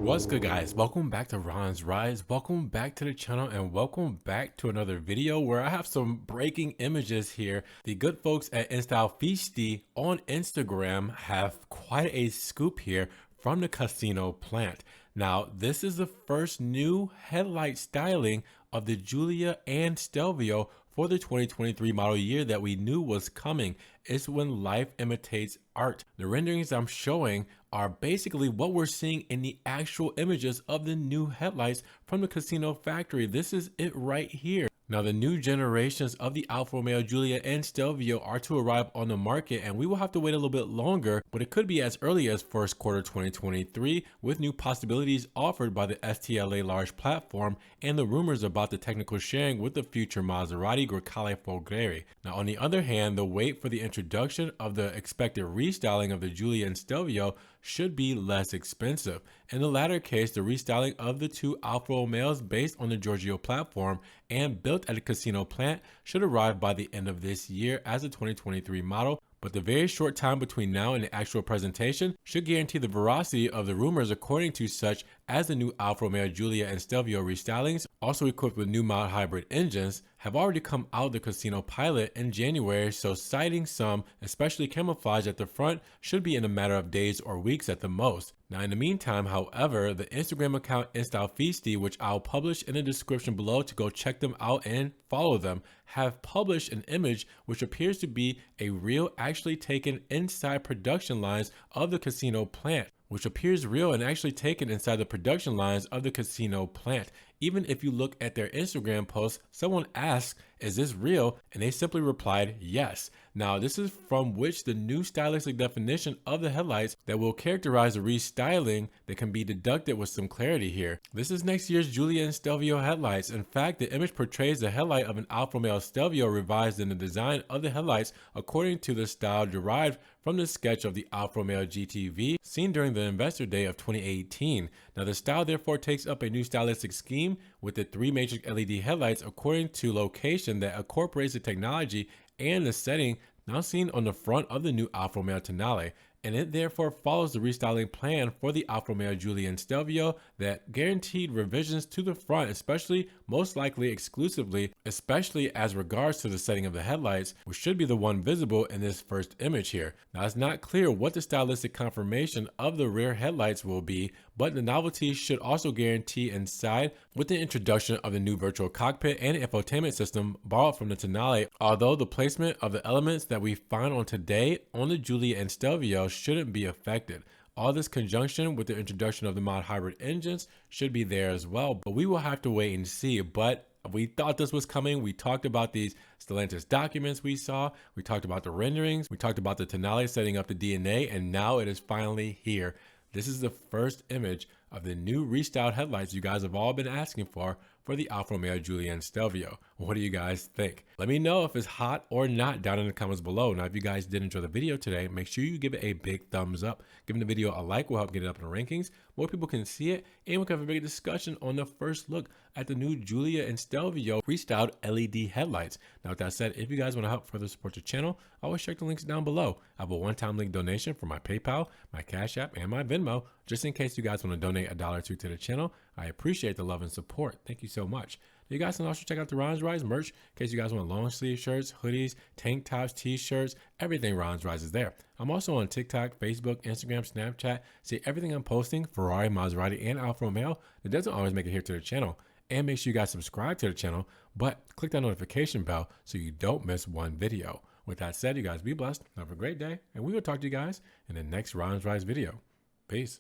What's good, guys? Welcome back to Ron's Rise. Welcome back to the channel and welcome back to another video where I have some breaking images here. The good folks at Stelvio on Instagram have quite a scoop here from the casino plant. Now, this is the first new headlight styling of the Giulia and Stelvio for the 2023 model year that we knew was coming. It's when life imitates art. The renderings I'm showing are basically what we're seeing in the actual images of the new headlights from the casino factory. This is it right here. Now, the new generations of the Alfa Romeo Giulia and Stelvio are to arrive on the market, and we will have to wait a little bit longer, but it could be as early as first quarter 2023, with new possibilities offered by the STLA large platform and the rumors about the technical sharing with the future Maserati Grecale Folgore. Now, on the other hand, the wait for the introduction of the expected restyling of the Giulia and Stelvio should be less expensive. In the latter case, the restyling of the two Alfa Romeos based on the Giorgio platform and built at a casino plant should arrive by the end of this year as a 2023 model. But the very short time between now and the actual presentation should guarantee the veracity of the rumors, according to such as the new Alfa Romeo Giulia and Stelvio restylings, also equipped with new mild hybrid engines, have already come out of the casino pilot in January, so sighting some, especially camouflage at the front, should be in a matter of days or weeks at the most. Now, in the meantime, however, the Instagram account Stelvio, which I'll publish in the description below to go check them out and follow them, have published an image which appears to be a real actually taken inside production lines of the casino plant, which appears real and actually taken inside the production lines of the casino plant. Even if you look at their Instagram post, someone asked, "Is this real?" And they simply replied, "Yes." Now, this is from which the new stylistic definition of the headlights that will characterize the restyling that can be deducted with some clarity here. This is next year's Giulia and Stelvio headlights. In fact, the image portrays the headlight of an Alfa Romeo Stelvio revised in the design of the headlights according to the style derived from the sketch of the Alfa Romeo GTV seen during the investor day of 2018. Now, the style therefore takes up a new stylistic scheme with the three matrix LED headlights according to location that incorporates the technology and the setting now seen on the front of the new Alfa Romeo Tonale, and it therefore follows the restyling plan for the Alfa Romeo Giulia and Stelvio that guaranteed revisions to the front, especially most likely exclusively, especially as regards to the setting of the headlights, which should be the one visible in this first image here. Now, it's not clear what the stylistic confirmation of the rear headlights will be, but the novelty should also guarantee inside with the introduction of the new virtual cockpit and infotainment system borrowed from the Tonale, although the placement of the elements that we find on today on the Giulia and Stelvio shouldn't be affected. All this conjunction with the introduction of the mild hybrid engines should be there as well, but we will have to wait and see. But we thought this was coming. We talked about these Stellantis documents we saw. We talked about the renderings. We talked about the Tonale setting up the DNA, and now it is finally here. This is the first image of the new restyled headlights you guys have all been asking for the Alfa Romeo Giulia and Stelvio. What do you guys think? Let me know if it's hot or not down in the comments below. Now, if you guys did enjoy the video today, make sure you give it a big thumbs up. Giving the video a like will help get it up in the rankings. More people can see it, and we can have a big discussion on the first look at the new Giulia and Stelvio restyled LED headlights. Now, with that said, if you guys want to help further support the channel, always check the links down below. I have a one-time link donation for my PayPal, my Cash App, and my Venmo, just in case you guys want to donate $1 or $2 to the channel. I appreciate the love and support. Thank you so much. You guys can also check out the Ron's Rise merch in case you guys want long sleeve shirts, hoodies, tank tops, t-shirts, everything Ron's Rise is there. I'm also on TikTok, Facebook, Instagram, Snapchat. See everything I'm posting, Ferrari, Maserati, and Alfa Romeo, that doesn't always make it here to the channel. And make sure you guys subscribe to the channel, but click that notification bell so you don't miss one video. With that said, you guys be blessed, have a great day, and we will talk to you guys in the next Ron's Rise video. Peace.